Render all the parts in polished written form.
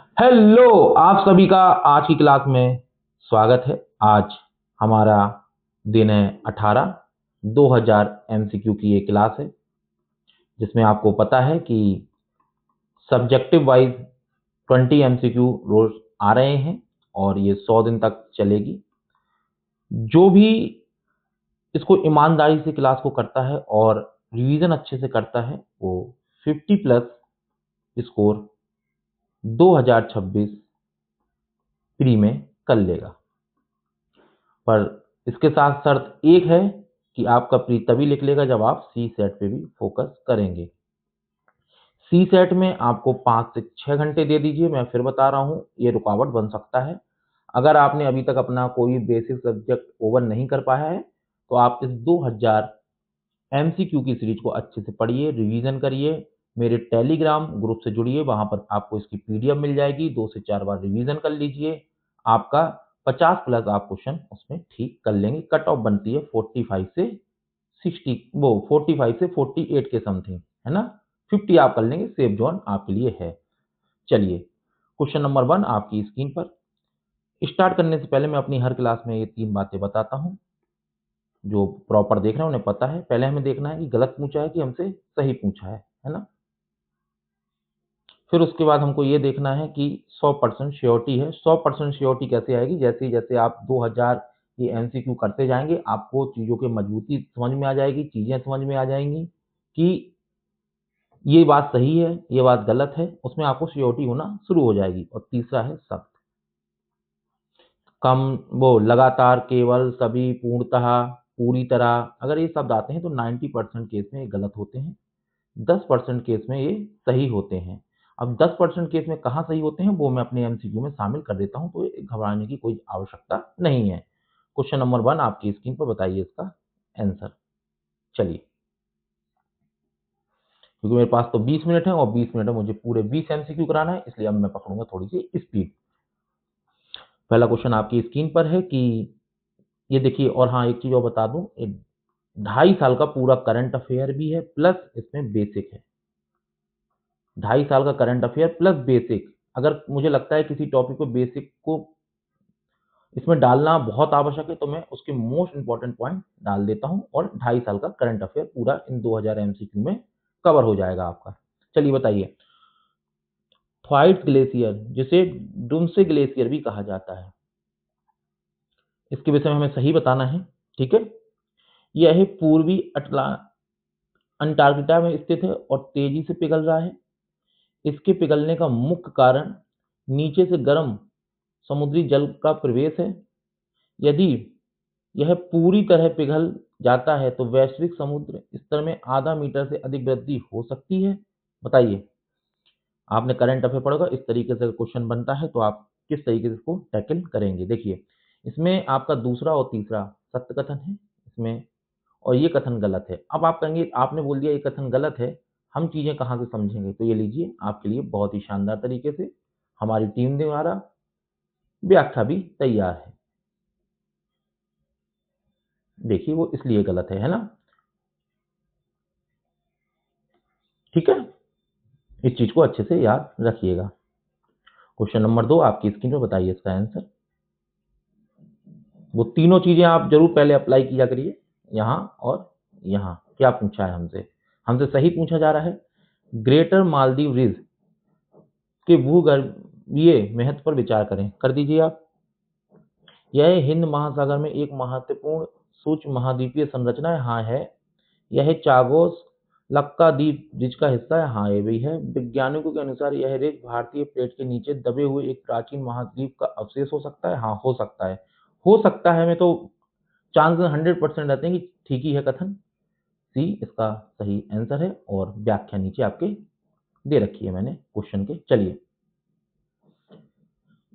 Hello, आप सभी का आज की क्लास में स्वागत है। आज हमारा दिन है 18 2000 एमसीक्यू की ये क्लास है, जिसमें आपको पता है कि सब्जेक्टिव वाइज 20 एमसीक्यू रोज आ रहे हैं और ये 100 दिन तक चलेगी। जो भी इसको ईमानदारी से क्लास को करता है और रिवीजन अच्छे से करता है, वो 50 प्लस स्कोर 2026 प्री में कर लेगा। पर इसके साथ शर्त एक है कि आपका प्री तभी लिख लेगा जब आप सी सेट पे भी फोकस करेंगे। सी सेट में आपको 5 से 6 घंटे दे दीजिए। मैं फिर बता रहा हूँ, ये रुकावट बन सकता है। अगर आपने अभी तक अपना कोई बेसिक सब्जेक्ट ओवर नहीं कर पाया है, तो आप इस 2000 एमसीक्यू की सीरीज को अच्छे से पढ़िए, रिवीजन करिए। मेरे टेलीग्राम ग्रुप से जुड़िए, वहां पर आपको इसकी पीडीएफ मिल जाएगी। 2 से 4 बार रिवीजन कर लीजिए, आपका 50 प्लस आप क्वेश्चन उसमें ठीक कर लेंगे। कट ऑफ बनती है 45 से 60, वो 45 से 48 के समथिंग, है ना। 50 आप कर लेंगे, सेफ जोन आपके लिए है। चलिए, क्वेश्चन नंबर 1 आपकी स्क्रीन पर। स्टार्ट करने से पहले मैं अपनी हर क्लास में ये 3 बातें बताता हूँ। जो प्रॉपर देख रहे हैं उन्हें पता है। पहले हमें देखना है कि गलत पूछा है कि हमसे सही पूछा है ना। फिर उसके बाद हमको ये देखना है कि 100% श्योरिटी है। 100% श्योरिटी कैसे आएगी? जैसे जैसे आप 2000 ये एमसीक्यू करते जाएंगे, आपको चीज़ों की मजबूती समझ में आ जाएगी, चीज़ें समझ में आ जाएंगी कि ये बात सही है, ये बात गलत है। उसमें आपको श्योरिटी होना शुरू हो जाएगी। और तीसरा है सख्त, कम, वो लगातार, केवल, सभी, पूर्णतः, पूरी तरह। अगर ये शब्द आते हैं तो 90% केस में ये गलत होते हैं, 10% केस में ये सही होते हैं। अब 10% केस में कहाँ सही होते हैं वो मैं अपने एमसीक्यू में शामिल कर देता हूँ, तो घबराने की कोई आवश्यकता नहीं है। क्वेश्चन नंबर 1 आपकी स्क्रीन पर, बताइए इसका आंसर। चलिए, क्योंकि मेरे पास तो 20 मिनट है और 20 मिनट में मुझे पूरे 20 एमसीक्यू कराना है, इसलिए अब मैं पकड़ूंगा थोड़ी सी स्पीड। पहला क्वेश्चन आपकी स्क्रीन पर है कि ये देखिए, और हाँ एक चीज और बता दूं, 2.5 साल का पूरा करंट अफेयर भी है, प्लस इसमें बेसिक है। 2.5 साल का करंट अफेयर प्लस बेसिक। अगर मुझे लगता है किसी टॉपिक को बेसिक को इसमें डालना बहुत आवश्यक है, तो मैं उसके मोस्ट इंपॉर्टेंट पॉइंट डाल देता हूं, और 2.5 साल का करंट अफेयर पूरा इन 2000 एमसीक्यू में कवर हो जाएगा आपका। चलिए बताइए, थ्वाइट्स ग्लेशियर, जिसे डुमसे ग्लेशियर भी कहा जाता है, इसके विषय में हमें सही बताना है। ठीक है, यह पूर्वी अंटार्कटिका में स्थित है और तेजी से पिघल रहा है। इसके पिघलने का मुख्य कारण नीचे से गर्म समुद्री जल का प्रवेश है। यदि यह पूरी तरह पिघल जाता है तो वैश्विक समुद्र स्तर में आधा मीटर से अधिक वृद्धि हो सकती है। बताइए, आपने करंट अफेयर पढ़ा होगा, इस तरीके से क्वेश्चन बनता है तो आप किस तरीके से इसको टैकल करेंगे? देखिए, इसमें आपका दूसरा और तीसरा सत्य कथन है इसमें, और ये कथन गलत है। अब आप कहेंगे आपने बोल दिया ये कथन गलत है, हम चीजें कहाँ से समझेंगे? तो ये लीजिए, आपके लिए बहुत ही शानदार तरीके से हमारी टीम द्वारा व्याख्या भी तैयार है। देखिए, वो इसलिए गलत है ना। ठीक है, इस चीज को अच्छे से याद रखिएगा। क्वेश्चन नंबर 2 आपकी स्क्रीन पर, बताइए इसका आंसर। वो तीनों चीजें आप जरूर पहले अप्लाई किया करिए, यहाँ और यहाँ। क्या पूछा है हमसे? हमसे सही पूछा जा रहा है, ग्रेटर मालदीव रिज के भूगर्भीय महत्व पर विचार करें। कर दीजिए आप। यह हिंद महासागर में एक महत्वपूर्ण सूक्ष्म महाद्वीपीय संरचना है। हाँ है। यह चागोस लक्काद्वीप रिज का हिस्सा है। हाँ, ये भी है। वैज्ञानिकों के अनुसार यह रिज भारतीय प्लेट के नीचे दबे हुए एक प्राचीन महाद्वीप का अवशेष हो सकता है। हाँ, हो सकता है। हो सकता है में तो चांसेस 100% रहते हैं कि ठीक ही है कथन। सी इसका सही आंसर है, और व्याख्या नीचे आपके दे रखी है मैंने क्वेश्चन के। चलिए,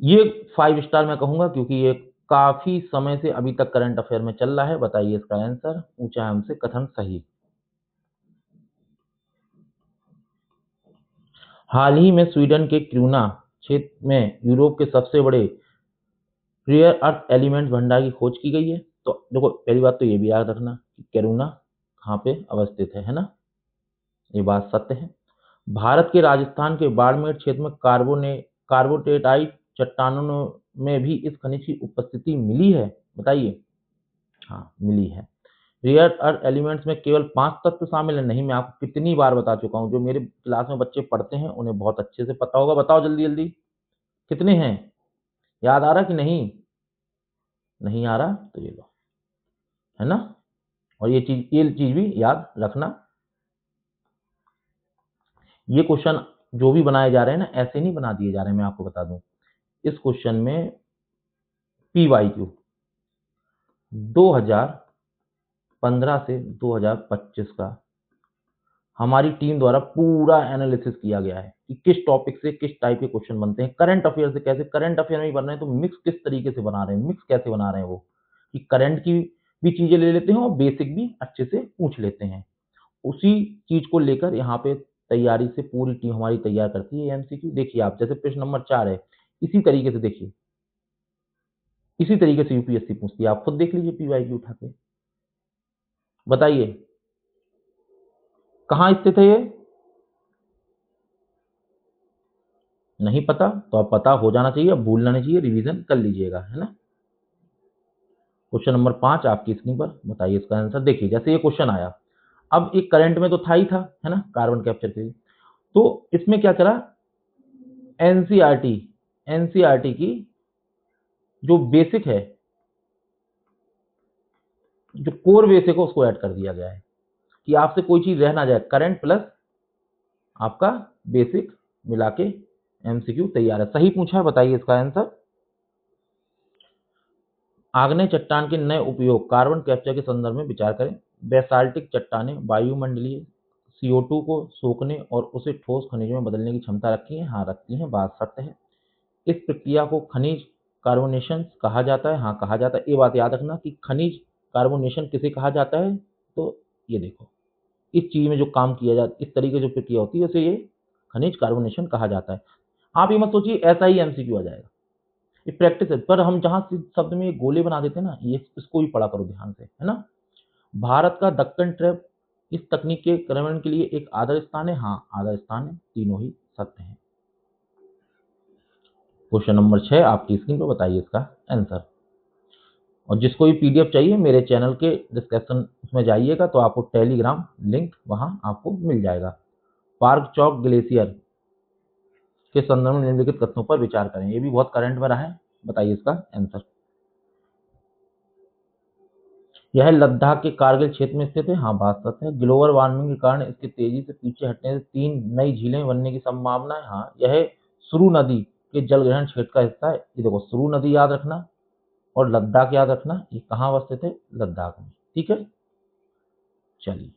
ये 5 स्टार मैं कहूंगा, क्योंकि ये काफी समय से अभी तक करंट अफेयर में चल रहा है। बताइए इसका आंसर। पूछा है हमसे कथन सही। हाल ही में स्वीडन के क्रूना क्षेत्र में यूरोप के सबसे बड़े रेयर अर्थ एलिमेंट भंडार की खोज की गई है। तो देखो, पहली बात तो ये भी याद रखना कि कैरूना कहाँ पे अवस्थित है ना। ये बात सत्य है। भारत के राजस्थान के बाड़मेर क्षेत्र में कार्बोटेटाइट चट्टानों में भी इस खनिज की उपस्थिति मिली है? बताइए। हाँ, मिली है। रेयर अर्थ एलिमेंट्स में केवल 5 तत्व शामिल है? नहीं, मैं आपको कितनी बार बता चुका हूँ, जो मेरे क्लास में बच्चे पढ़ते हैं उन्हें बहुत अच्छे से पता होगा। बताओ जल्दी जल्दी, कितने हैं? याद आ रहा कि नहीं? नहीं आ रहा तो ये लो, है ना। और ये चीज भी याद रखना। ये क्वेश्चन जो भी बनाए जा रहे हैं ना, ऐसे नहीं बना दिए जा रहे हैं, मैं आपको बता दूं। इस क्वेश्चन में PYQ 2015 से 2025 का हमारी टीम द्वारा पूरा एनालिसिस किया गया है कि किस टॉपिक से किस टाइप के क्वेश्चन बनते हैं। करंट अफेयर से कैसे, करंट अफेयर में ही बन रहे हैं तो मिक्स किस तरीके से बना रहे हैं, मिक्स कैसे बना रहे हैं वो, कि करंट की भी चीजें ले लेते हैं और बेसिक भी अच्छे से पूछ लेते हैं। उसी चीज को लेकर यहाँ पे तैयारी से पूरी टीम हमारी तैयार करती है। एमसीक्यू देखिए आप, जैसे प्रश्न नंबर 4 है, इसी तरीके से देखिए, इसी तरीके से यूपीएससी पूछती है। आप खुद देख लीजिए PYQ उठा के, बताइए कहाँ स्थित है ये? नहीं पता तो अब पता हो जाना चाहिए, अब भूलना नहीं चाहिए, रिवीजन कर लीजिएगा, है ना। क्वेश्चन नंबर 5 आपकी स्क्रीन पर, बताइए इसका आंसर। देखिए जैसे ये क्वेश्चन आया, अब एक करंट में तो था ही था, है ना, कार्बन कैप्चर के लिए। तो इसमें क्या करा, एनसीईआरटी, एनसीईआरटी की जो बेसिक है, जो कोर बेसिक है उसको ऐड कर दिया गया है कि आपसे कोई चीज रह ना जाए। करंट प्लस आपका बेसिक मिला के एमसीक्यू तैयार है। सही पूछा है, बताइए इसका आंसर। आग्नेय चट्टान के नए उपयोग कार्बन कैप्चर के संदर्भ में विचार करें। बेसाल्टिक चट्टानें वायुमंडलीय CO2 को सोखने और उसे ठोस खनिजों में बदलने की क्षमता रखती हैं? हाँ रखती हैं, बात सत्य है। इस प्रक्रिया को खनिज कार्बोनेशन कहा जाता है? हाँ कहा जाता है। ये बात याद रखना कि खनिज कार्बोनेशन किसे कहा जाता है। तो ये देखो, इस चीज में जो काम किया जाता, इस तरीके जो प्रक्रिया होती है उसे ये खनिज कार्बोनेशन कहा जाता है। आप ये मत सोचिए ऐसा ही एमसीक्यू आ जाएगा, ये प्रैक्टिस है। पर हम जहां शब्द में ये गोले बना देते हैं ना, ये इसको भी पढ़ा करो ध्यान से, है ना। भारत का दक्कन ट्रैप इस तकनीक के कार्यान्वयन के लिए एक आदर्श स्थान है? हाँ आदर्श स्थान है, तीनों ही सत्य है। क्वेश्चन नंबर 6 आपकी स्क्रीन पर, बताइए इसका आंसर। और जिसको भी पीडीएफ चाहिए मेरे चैनल के डिस्क्रिप्शन में जाइएगा तो आपको टेलीग्राम लिंक वहां आपको मिल जाएगा। पार्क चौक ग्लेशियर के संदर्भ में निम्नलिखित कथनों पर विचार करें। ये भी बहुत करंट में रहा है, बताइए इसका आंसर। यह लद्दाख के कारगिल क्षेत्र में स्थित है? हाँ बात सत्य है। ग्लोबल वार्मिंग के कारण इसके तेजी से पीछे हटने से 3 नई झीलें बनने की संभावना है? हाँ, यह सुरु नदी के जलग्रहण क्षेत्र का हिस्सा है। ये देखो, सुरु नदी याद रखना और लद्दाख याद रखना, ये कहाँ अवस्थित है? लद्दाख में, ठीक है। चलिए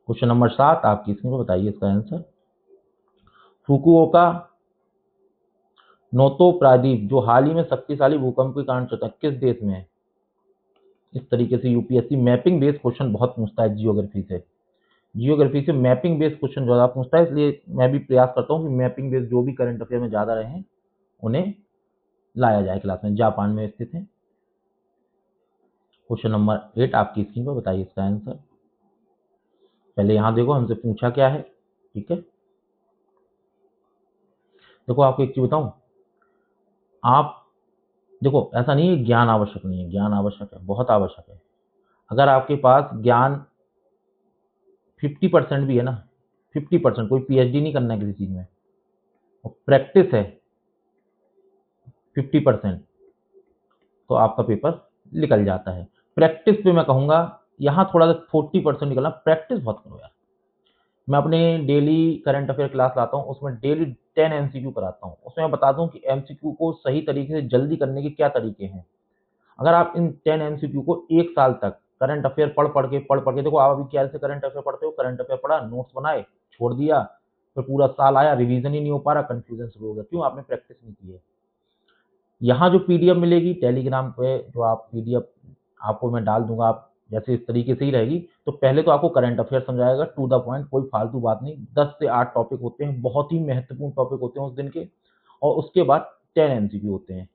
क्वेश्चन नंबर 7 आपकी स्क्रीन पर, बताइए इसका आंसर। फुकुओका नोतो प्रायद्वीप जो हाल ही में शक्तिशाली भूकंप के कारण चौथा किस देश में है? इस तरीके से यूपीएससी मैपिंग बेस्ड क्वेश्चन बहुत पूछता है जियोग्राफी से। जियोग्राफी से मैपिंग बेस्ड क्वेश्चन ज़्यादा पूछता है, इसलिए मैं भी प्रयास करता हूँ कि मैपिंग बेस्ड जो भी करंट अफेयर में ज़्यादा रहे हैं उन्हें लाया जाए क्लास में। जापान में स्थित है। क्वेश्चन नंबर 8 आपकी स्क्रीन पर, बताइए इसका आंसर। पहले यहाँ देखो हमसे पूछा क्या है, ठीक है। देखो आपको एक चीज बताऊं, आप देखो ऐसा नहीं है ज्ञान आवश्यक नहीं है, ज्ञान आवश्यक है, बहुत आवश्यक है। अगर आपके पास ज्ञान 50% भी है ना, 50%, कोई पीएचडी नहीं करना है किसी चीज में, और प्रैक्टिस है 50%, तो आपका पेपर निकल जाता है। प्रैक्टिस पे मैं कहूंगा यहाँ थोड़ा सा 40% निकलना, प्रैक्टिस बहुत करो यार। मैं अपने डेली करंट अफेयर क्लास लाता हूँ, उसमें डेली 10 एमसीक्यू कराता हूँ। उसमें मैं बताता हूँ कि एमसीक्यू को सही तरीके से जल्दी करने के क्या तरीके हैं। अगर आप इन 10 एमसीक्यू को 1 साल तक करंट अफेयर पढ़ पढ़ के देखो, आप अभी क्या से करंट अफेयर पढ़ते हो, करंट अफेयर पढ़ा, नोट्स बनाए, छोड़ दिया, फिर पूरा साल आया, रिवीजन ही नहीं हो पा रहा, कंफ्यूजन शुरू हो गया, क्यों? आपने प्रैक्टिस नहीं की है। यहाँ जो पीडीएफ मिलेगी टेलीग्राम पे, जो आप पीडीएफ आपको मैं डाल दूंगा, आप जैसे इस तरीके से ही रहेगी। तो पहले तो आपको करंट अफेयर समझाएगा टू द पॉइंट, कोई फालतू बात नहीं। 10 से 8 टॉपिक होते हैं, बहुत ही महत्वपूर्ण टॉपिक होते हैं उस दिन के, और उसके बाद 10 एमसीक्यू होते हैं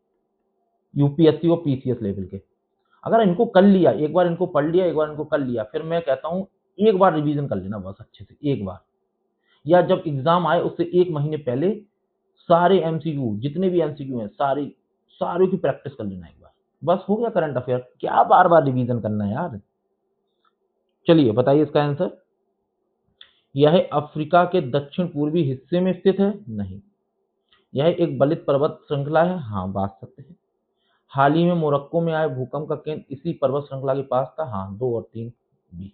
यूपीएससी और पीसीएस लेवल के। अगर इनको कर लिया, एक बार इनको पढ़ लिया, एक बार इनको कर लिया, फिर मैं कहता हूँ एक बार रिवीजन कर लेना बस अच्छे से, एक बार, या जब एग्जाम आए उससे 1 महीने पहले सारे एमसीक्यू, जितने भी एमसीक्यू हैं सारे सारों की प्रैक्टिस कर लेना एक बार, बस हो गया करंट अफेयर। क्या बार बार रिवीजन करना है यार। चलिए बताइए इसका आंसर। यह अफ्रीका के दक्षिण पूर्वी हिस्से में स्थित है? नहीं। यह एक बलित पर्वत श्रृंखला है? हाँ, बात सत्य है। हाल ही में मोरक्को में आए भूकंप का केंद्र इसी पर्वत श्रृंखला के पास था? हाँ, 2 और 3 भी।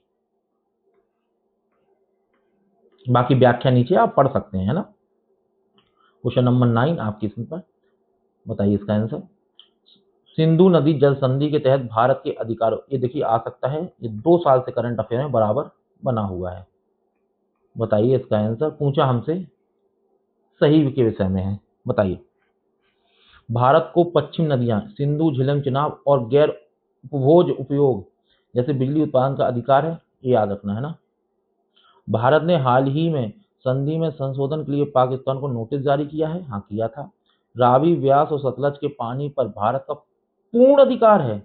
बाकी व्याख्या नीचे आप पढ़ सकते हैं, है ना। क्वेश्चन नंबर 9 आपकी स्क्रीन पर, बताइए इसका आंसर। सिंधु नदी जल संधि के तहत भारत के अधिकारों, ये देखिए आ सकता है, ये 2 साल से करंट अफेयर में बराबर बना हुआ है। बताइए इसका आंसर, पूछा हमसे, सही के विषय में है। बताइए। भारत को पश्चिम नदियां सिंधु, झेलम, चिनाब और गैर उपभोज उपयोग जैसे बिजली उत्पादन का अधिकार है, ये याद रखना है ना। भारत ने हाल ही में संधि में संशोधन के लिए पाकिस्तान को नोटिस जारी किया है? हाँ, किया था। रावी, व्यास और सतलज के पानी पर भारत का पूर्ण अधिकार है।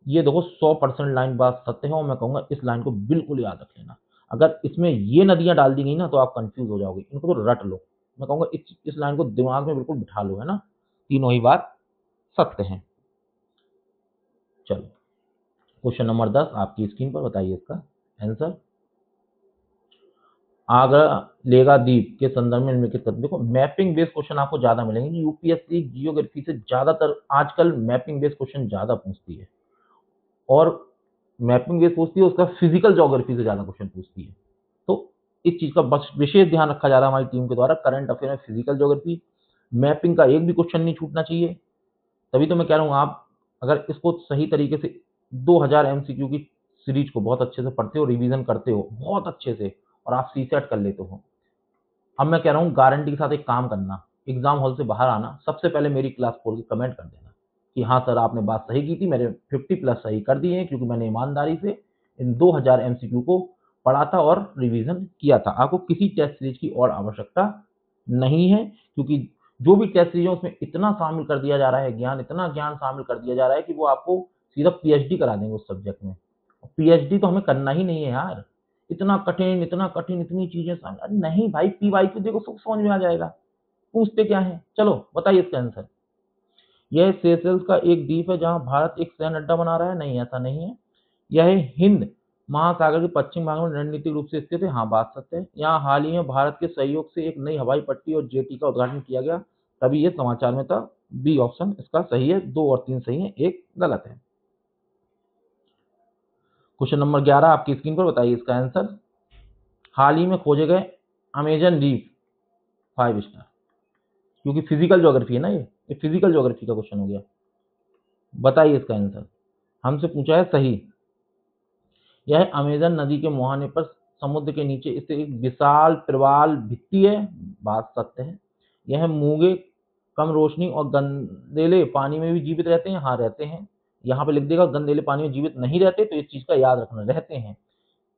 ये देखो 100% लाइन बात सत्य है, और मैं कहूंगा इस लाइन को बिल्कुल याद रख लेना। अगर इसमें ये नदियां डाल दी गई ना तो आप कंफ्यूज हो जाओगे, इनको तो रट लो। मैं कहूंगा इस लाइन को दिमाग में बिल्कुल बिठा लो, है ना। तीनों ही बात सत्य है। चलो क्वेश्चन नंबर 10 आपकी स्क्रीन पर, बताइए इसका आंसर। आगरा लेगा द्वीप के संदर्भ में निम्नलिखित कथन। देखो मैपिंग बेस्ड क्वेश्चन आपको ज्यादा मिलेंगे, यूपीएससी जियोग्राफी से ज्यादातर आजकल मैपिंग बेस्ड क्वेश्चन ज्यादा पूछती है, और मैपिंग बेस्ड पूछती है उसका फिजिकल ज्योग्राफी से ज्यादा क्वेश्चन पूछती है। तो इस चीज का बस विशेष ध्यान रखा जा रहा है हमारी टीम के द्वारा, करंट अफेयर में फिजिकल ज्योग्राफी, मैपिंग का एक भी क्वेश्चन नहीं छूटना चाहिए। तभी तो मैं कह रहा हूँ, आप अगर इसको सही तरीके से 2000 एमसीक्यू की सीरीज को बहुत अच्छे से पढ़ते हो, रिवीजन करते हो बहुत अच्छे से, और आप सीसेट कर लेते हो, अब मैं कह रहा हूँ गारंटी के साथ एक काम करना, एग्जाम हॉल से बाहर आना, सबसे पहले मेरी क्लास खोल के कमेंट कर देना कि हाँ सर आपने बात सही की थी, मेरे 50+ सही कर दिए हैं, क्योंकि मैंने ईमानदारी से इन 2000 एमसीक्यू को पढ़ा था और रिवीजन किया था। आपको किसी टेस्ट सीरीज की और आवश्यकता नहीं है, क्योंकि जो भी टेस्ट सीरीज है उसमें इतना शामिल कर दिया जा रहा है ज्ञान, इतना ज्ञान शामिल कर दिया जा रहा है कि वो आपको सीधा पीएचडी करा देंगे उस सब्जेक्ट में। पीएचडी तो हमें करना ही नहीं है यार, इतना कठिन इतनी चीजें शामिल, अरे नहीं भाई, पीवाई क्यू देखो सब समझ में आ जाएगा, पूछते क्या है। चलो बताइए इसका आंसर। यह सेशेल्स का एक द्वीप है जहां भारत एक सैन्य अड्डा बना रहा है? नहीं, ऐसा नहीं है। यह हिंद महासागर के पश्चिम भाग में रणनीतिक रूप से स्थित है? हाँ, बात सत्य है। यहाँ हाल ही में भारत के सहयोग से एक नई हवाई पट्टी और जेटी का उद्घाटन किया गया, तभी ये समाचार में था। बी ऑप्शन इसका सही है, 2 और 3 सही है, एक गलत है। क्वेश्चन नंबर 11 आपकी स्क्रीन पर, बताइए इसका आंसर। हाल ही में खोजे गए अमेजन द्वीप 5 स्टार, क्योंकि फिजिकल ज्योग्राफी है ना, ये फिजिकल ज्योग्राफी का क्वेश्चन हो गया। बताइए इसका आंसर, हमसे पूछा है सही। यह अमेजन नदी के मुहाने पर समुद्र के नीचे स्थित एक विशाल प्रवाल भित्ति है? बात सत्य है। यह मूंगे कम रोशनी और गंदेले पानी में भी जीवित रहते हैं? हाँ, रहते हैं। यहाँ पे लिख देगा गंदेले पानी में जीवित नहीं रहते, तो इस चीज का याद रखना, रहते हैं।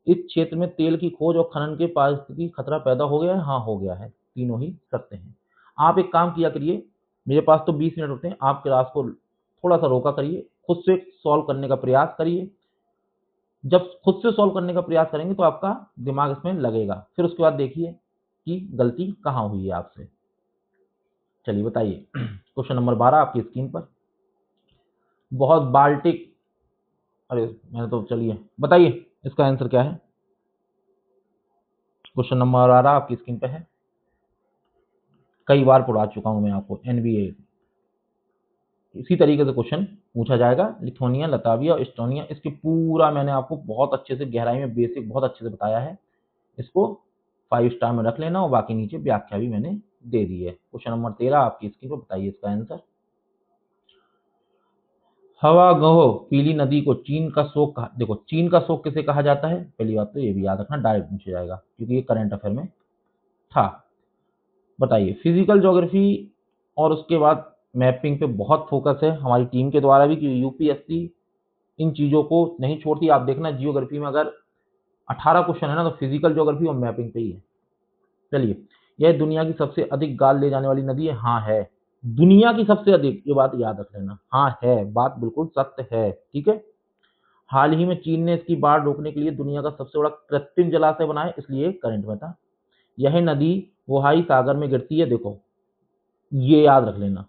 इस क्षेत्र में तेल की खोज और खनन के पारिस्थितिकी खतरा पैदा हो गया है? हाँ, हो गया है। तीनों ही सत्य हैं। आप एक काम किया करिए, मेरे पास तो 20 मिनट होते हैं, आप क्लास को थोड़ा सा रोका करिए, खुद से सॉल्व करने का प्रयास करिए। जब खुद से सॉल्व करने का प्रयास करेंगे तो आपका दिमाग इसमें लगेगा, फिर उसके बाद देखिए कि गलती कहाँ हुई है आपसे। चलिए बताइए क्वेश्चन नंबर 12 आपकी स्क्रीन पर। बहुत बाल्टिक, अरे मैंने तो, चलिए बताइए इसका आंसर क्या है। क्वेश्चन नंबर 12 आपकी स्क्रीन पे है, कई बार पढ़ा चुका हूं मैं आपको, एनबीए इसी तरीके से क्वेश्चन पूछा जाएगा। लिथुआनिया, लताविया और एस्टोनिया, इसके पूरा मैंने आपको बहुत अच्छे से गहराई में बेसिक बहुत अच्छे से बताया है। इसको 5 स्टार में रख लेना, और बाकी नीचे व्याख्या भी मैंने दे दी है। क्वेश्चन नंबर 13 आपकी स्क्रीन पर, बताइए इसका आंसर। हवागोह पीली नदी को चीन का शोक कहा, देखो चीन का शोक किसे कहा जाता है, पहली बात तो ये भी याद रखना, डायरेक्ट पूछा जाएगा क्योंकि ये करंट अफेयर में था। बताइए फिजिकल ज्योग्राफी और उसके बाद मैपिंग पे बहुत फोकस है हमारी टीम के द्वारा भी, कि यूपीएससी इन चीजों को नहीं छोड़ती। आप देखना जियोग्राफी में अगर 18 क्वेश्चन है ना, तो फिजिकल ज्योग्राफी और मैपिंग पे ही है। चलिए, यह दुनिया की सबसे अधिक गाल ले जाने वाली नदी है? हाँ है, दुनिया की सबसे अधिक, ये बात याद रख लेना। हाँ है, बात बिल्कुल सत्य है, ठीक है। हाल ही में चीन ने इसकी बाढ़ रोकने के लिए दुनिया का सबसे बड़ा कृत्रिम जलाशय बनाया, इसलिए करंट में था। यह नदी वोहाई सागर में गिरती है। देखो ये याद रख लेना,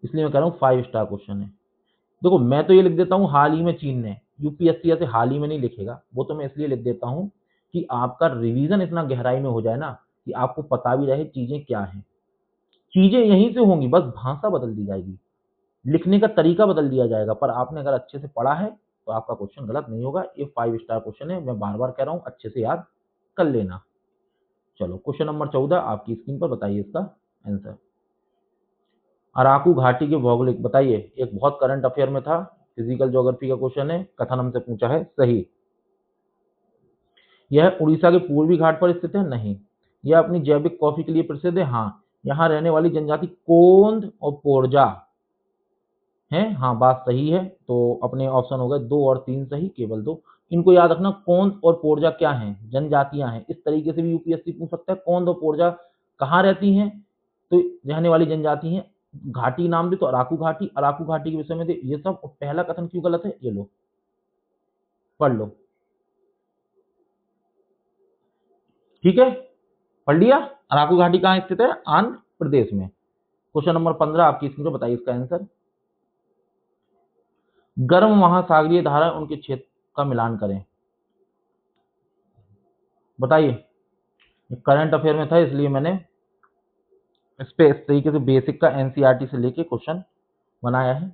इसलिए मैं कह रहा हूँ 5 स्टार क्वेश्चन है। देखो मैं तो ये लिख देता हूँ हाल ही में चीन ने, यूपीएससी ऐसे हाल ही में नहीं लिखेगा, वो तो मैं इसलिए लिख देता हूँ कि आपका रिवीजन इतना गहराई में हो जाए ना कि आपको पता भी रहे चीजें क्या हैं। चीजें यहीं से होंगी, बस भाषा बदल दी जाएगी, लिखने का तरीका बदल दिया जाएगा, पर आपने अगर अच्छे से पढ़ा है तो आपका क्वेश्चन गलत नहीं होगा। ये 5 स्टार क्वेश्चन है, मैं बार बार कह रहा हूँ, अच्छे से याद कर लेना। चलो क्वेश्चन नंबर 14 आपकी स्क्रीन पर, बताइए इसका आंसर। अराकू घाटी के भौगोलिक बताइए, एक बहुत करंट अफेयर में था, फिजिकल ज्योग्राफी का क्वेश्चन है, कथन हमसे पूछा है, सही। यह उड़ीसा के पूर्वी घाट पर स्थित है, नहीं। यह अपनी जैविक कॉफी के लिए प्रसिद्ध है, हाँ। यहाँ रहने वाली जनजाति कोंद और पोरजा है, हाँ बात सही है। तो अपने ऑप्शन हो गए 2 और 3 सही, केवल 2। इनको याद रखना, कोंद और पोरजा क्या हैं, जनजातियां हैं। इस तरीके से भी यूपीएससी पूछ सकता है, कोंद और पोरजा कहाँ रहती हैं, तो रहने वाली जनजाति हैं। घाटी नाम दे तो अराकू घाटी, अराकू घाटी के विषय में दे ये सब। पहला कथन क्यों गलत है, ये लो पढ़ लो, ठीक है, पढ़ लिया। अराकू घाटी कहाँ स्थित है, आंध्र प्रदेश में। क्वेश्चन नंबर 15 आपकी स्क्रीन पर, बताइए इसका आंसर। गर्म महासागरीय धारा उनके क्षेत्र का मिलान करें, बताइए। करंट अफेयर में था इसलिए मैंने इस पे इस तरीके से बेसिक का एनसीईआरटी से लेके क्वेश्चन बनाया है।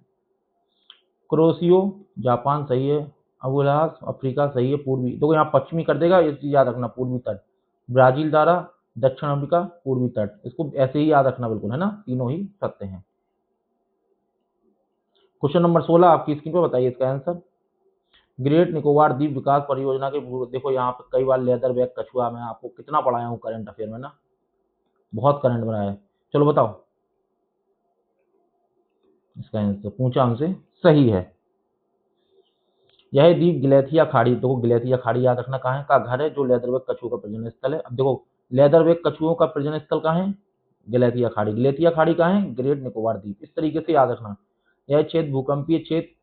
क्रोशियो जापान सही है, अबुलास अफ्रीका सही है, पूर्वी देखो यहाँ पश्चिमी कर देगा, ये चीज याद रखना, पूर्वी तट। ब्राजील द्वारा, दक्षिण अफ्रीका, पूर्वी तट, इसको ऐसे ही याद रखना बिल्कुल, है ना, तीनों ही सत्य हैं। क्वेश्चन नंबर 16 आपकी स्क्रीन पर, बताइए इसका आंसर। ग्रेट निकोबार द्वीप विकास परियोजना के देखो यहाँ पे कई बार लेदर बैग कछुआ मैं आपको कितना पढ़ाया हूँ करंट अफेयर में ना, बहुत करंट बनाया है। चलो बताओ इसका आंसर, पूछा हमसे, सही है। यह द्वीप गिलेथिया खाड़ी, देखो गिलेथिया खाड़ी याद रखना कहाँ है, का घर है, जो लेदरबैग कछुओं का प्रजनन स्थल है। अब देखो लेदरबैग कछुओं का प्रजनन स्थल कहाँ है, गिलेथिया खाड़ी। गिलेथिया खाड़ी कहाँ है, ग्रेट निकोबार द्वीप। इस तरीके से याद रखना। यह क्षेत्र भूकंपीय क्षेत्र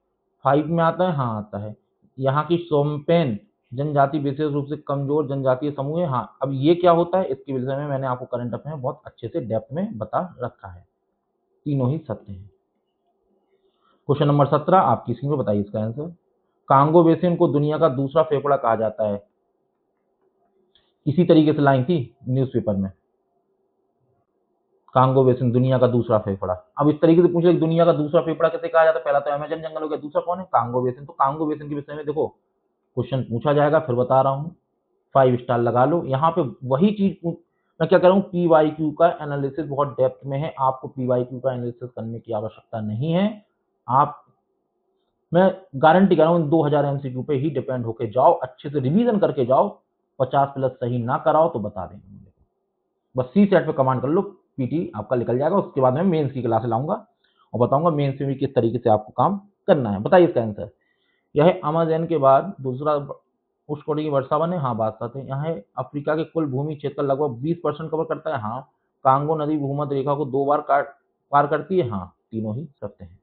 5 में आता है, हाँ आता है। यहाँ की सोम्पेन जनजाति विशेष रूप से कमजोर जनजातीय समूह है, हाँ। अब ये क्या होता है, इसके विषय में मैंने आपको करंट अफेयर में बहुत अच्छे से डेप्थ में बता रखा है, तीनों ही सत्य है। क्वेश्चन नंबर 17 आपकी स्क्रीन पर, बताइए इसका आंसर। कांगो बेसिन को दुनिया का दूसरा फेफड़ा कहा जाता है, इसी तरीके से लाई थी न्यूज़पेपर में, कांगो बेसिन दुनिया का दूसरा फेफड़ा। अब इस तरीके से पूछ ले दुनिया का दूसरा फेफड़ा कैसे कहा जाता है, पहला तो अमेजन जंगल हो गया, दूसरा कौन है, कांगो बेसिन। तो कांगो बेसिन के विषय में देखो क्वेश्चन पूछा जाएगा, फिर बता रहा हूँ, 5 स्टार लगा लो। यहाँ पे वही चीज मैं क्या कर रहा हूँ, पीवाईक्यू का एनालिसिस बहुत डेप्थ में है, आपको पीवाईक्यू का एनालिसिस करने की आवश्यकता नहीं है। आप, मैं गारंटी कर रहा हूँ 2000 एमसीक्यू पे ही डिपेंड होके जाओ, अच्छे से रिवीजन करके जाओ, 50 प्लस सही ना कराओ तो बता देंगे मुझे, बस सी सेट पे कमांड कर लो, पीटी आपका निकल जाएगा। उसके बाद मैं मेंस की क्लास लाऊंगा और बताऊंगा मेंस में भी किस तरीके से आपको काम करना है। बताइए इसका आंसर। यह अमेज़न के बाद दूसरा उष्णकटिबंधीय की वर्षा वन है, हाँ बात सच है। यहाँ अफ्रीका के कुल भूमि क्षेत्र का लगभग 20% कवर करता है, हाँ। कांगो नदी भूमध्य रेखा को 2 बार पार करती है, हाँ, तीनों ही सत्य है।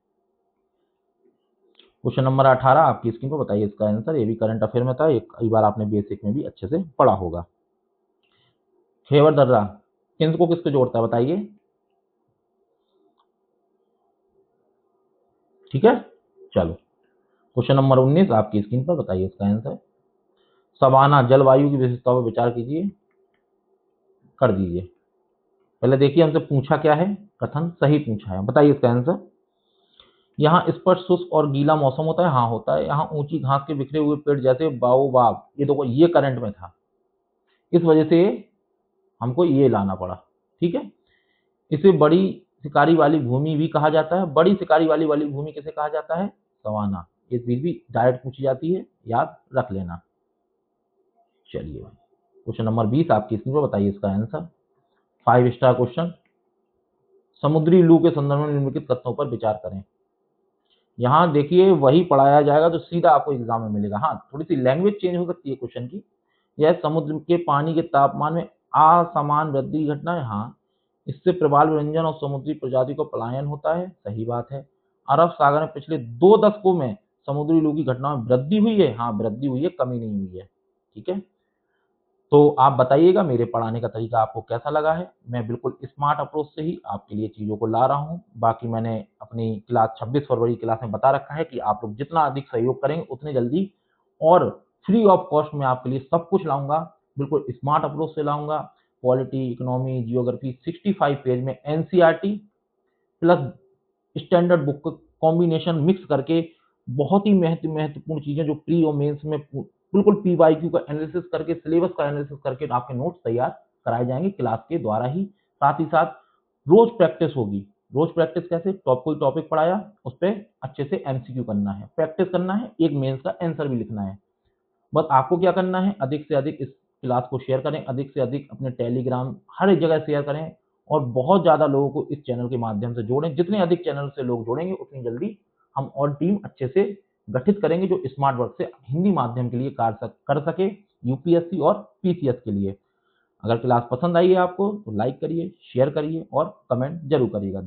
क्वेश्चन नंबर 18 आपकी स्क्रीन पर, बताइए इसका आंसर। ये भी करंट अफेयर में था, एक कई बार आपने बेसिक में भी अच्छे से पढ़ा होगा। खैबर दर्रा किस को किसको जोड़ता है, बताइए, ठीक है। चलो क्वेश्चन नंबर 19 आपकी स्क्रीन पर, बताइए इसका आंसर। सवाना जलवायु की विशेषताओं पर विचार कीजिए, कर दीजिए। पहले देखिए हमसे पूछा क्या है, कथन सही पूछा है, बताइए इसका आंसर। यहाँ स्पष्ट शुष्क और गीला मौसम होता है, हाँ होता है। यहाँ ऊंची घास के बिखरे हुए पेड़ जैसे बाओबाब, ये देखो ये करंट में था, इस वजह से हमको ये लाना पड़ा, ठीक है। इसे बड़ी शिकारी वाली भूमि भी कहा जाता है। बड़ी शिकारी वाली भूमि किसे कहा जाता है, सवाना। इस बीच भी डायरेक्ट पूछी जाती है, याद रख लेना। चलिए भाई क्वेश्चन नंबर 20 आपकी स्क्रीन पर, बताइए इसका आंसर। 5 star question. समुद्री लू के संदर्भ में निम्नलिखित तथ्यों पर विचार करें। यहाँ देखिए वही पढ़ाया जाएगा जो सीधा आपको एग्जाम में मिलेगा, हाँ थोड़ी सी लैंग्वेज चेंज हो सकती है क्वेश्चन की। यह समुद्र के पानी के तापमान में असमान वृद्धि की घटना है, हाँ। इससे प्रवाल व्यंजन और समुद्री प्रजाति को पलायन होता है, सही बात है। अरब सागर में पिछले 2 दशकों में समुद्री लू की घटनाओं में वृद्धि हुई है, हाँ वृद्धि हुई है, कमी नहीं हुई है, ठीक है। तो आप बताइएगा मेरे पढ़ाने का तरीका आपको कैसा लगा है। मैं बिल्कुल स्मार्ट अप्रोच से ही आपके लिए चीज़ों को ला रहा हूँ। बाकी मैंने अपनी क्लास 26 फरवरी क्लास में बता रखा है कि आप लोग जितना अधिक सहयोग करेंगे उतनी जल्दी और फ्री ऑफ कॉस्ट में आपके लिए सब कुछ लाऊँगा। बिल्कुल स्मार्ट अप्रोच से लाऊँगा। पॉलिटी, इकोनॉमी, जियोग्राफी 65 पेज में NCERT plus standard book combination mix करके बहुत ही महत्वपूर्ण चीज़ें जो प्री और मेंस में बिल्कुल पीवाईक्यू का एनालिसिस करके सिलेबस का एनालिसिस करके आपके नोट्स तैयार कराए जाएंगे क्लास के द्वारा ही। साथ ही साथ रोज प्रैक्टिस होगी। रोज प्रैक्टिस कैसे? कोई टॉपिक पढ़ाया उस पर अच्छे से एमसीक्यू करना है, प्रैक्टिस करना है, एक मेंस का आंसर भी लिखना है। बस आपको क्या करना है, अधिक से अधिक इस क्लास को शेयर करें, अधिक से अधिक अपने टेलीग्राम हर एक जगह शेयर करें और बहुत ज़्यादा लोगों को इस चैनल के माध्यम से जोड़ें। जितने अधिक चैनल से लोग जोड़ेंगे उतनी जल्दी हम और टीम अच्छे से गठित करेंगे जो स्मार्ट वर्क से हिंदी माध्यम के लिए कर सके, यूपीएससी और पीसीएस के लिए। अगर क्लास पसंद आई है आपको तो लाइक करिए, शेयर करिए और कमेंट जरूर करिएगा।